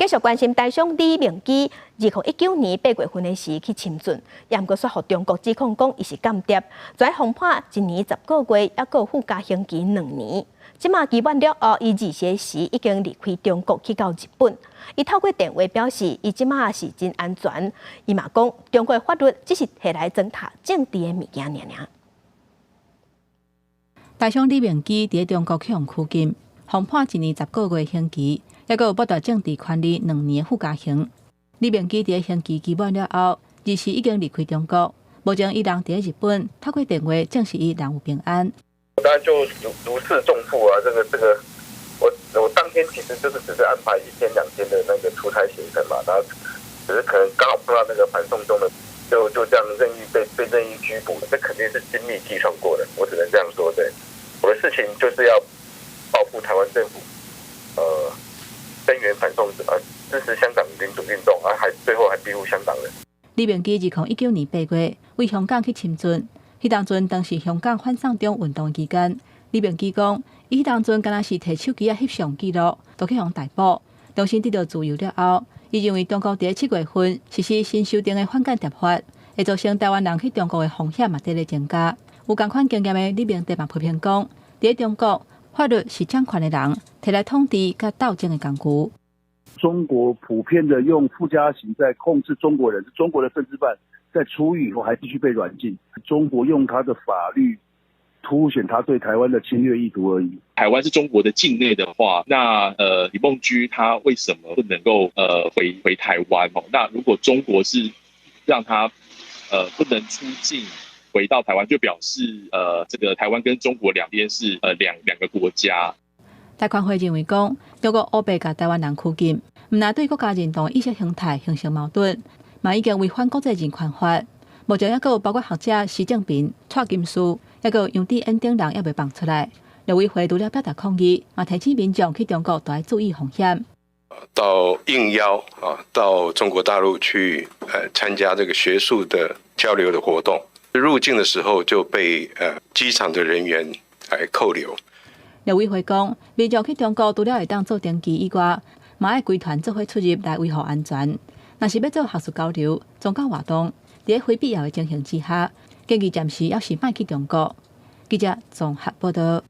继续关心台商李明基，2019年8月份的时去深圳，也毋过说，互中国指控讲伊是间谍，在封判1年10个月，还有附加刑期2年。即马期满了后，伊20岁时已经离开中国去到日本。伊透过电话表示，伊即马是真安全。伊嘛讲，中国法律只是摕来糟蹋政治的物件尔。台商李明基伫中国去拘禁，封判1年10个月刑期。还有剥夺政治权利2年附加刑。李明基伫刑期期满了后，20时已经离开中国。目前伊人伫日本，透过电话证实伊人有平安。当然就如释重负啊！我当天其实就是只是安排1天2天的那个出差行程嘛，然后只是可能刚好碰到那个反送中的，就这样被任意拘捕，这肯定是精密计算过的，我只能这样说。对，我的事情就是要报复台湾政府，声援反送支持香港民主运动，最后还庇护香港人。李明基2019年8月为香港去深圳，当时香港反送中运动期间，李明基讲，伊敢若是摕手机翕相记录，就去互逮捕。当时得到自由了后，伊认为中国伫7月份实施新修订的反间谍法，会造成台湾人去中国的风险嘛在咧增加。有同款经验的李明基嘛批评讲，伫中国。法律是掌权的人摕来统治甲斗争的工具。中国普遍的用附加刑在控制中国人，中国的政治犯在出狱以后还继续被软禁。中国用他的法律凸显他对台湾的侵略意图而已。台湾是中国的境内的话，那李孟居他为什么不能够回台湾？那如果中国是让他不能出境？回到台湾就表示，这个台湾跟中国两边是两个国家。台管会认为讲，中国乌白甲台湾人拘禁，唔但对国家认同意识形态形成矛盾，嘛已经违反国际人权法。目前还有包括学者施正平、蔡金书，还有杨智恩等人也未放出来。陆委会除了表达抗议，嘛提醒民众去中国都要注意风险。到应邀到中国大陆去参加这个学术的交流的活动。入境的时候就被机场的人员来扣留。陆委会讲，民众去中国除了会当做登记以外，嘛要规团做伙出入来维护安全。若是要做学术交流、宗教活动，在非必要的情形之下，建议暂时要是莫去中国。记者综合报道。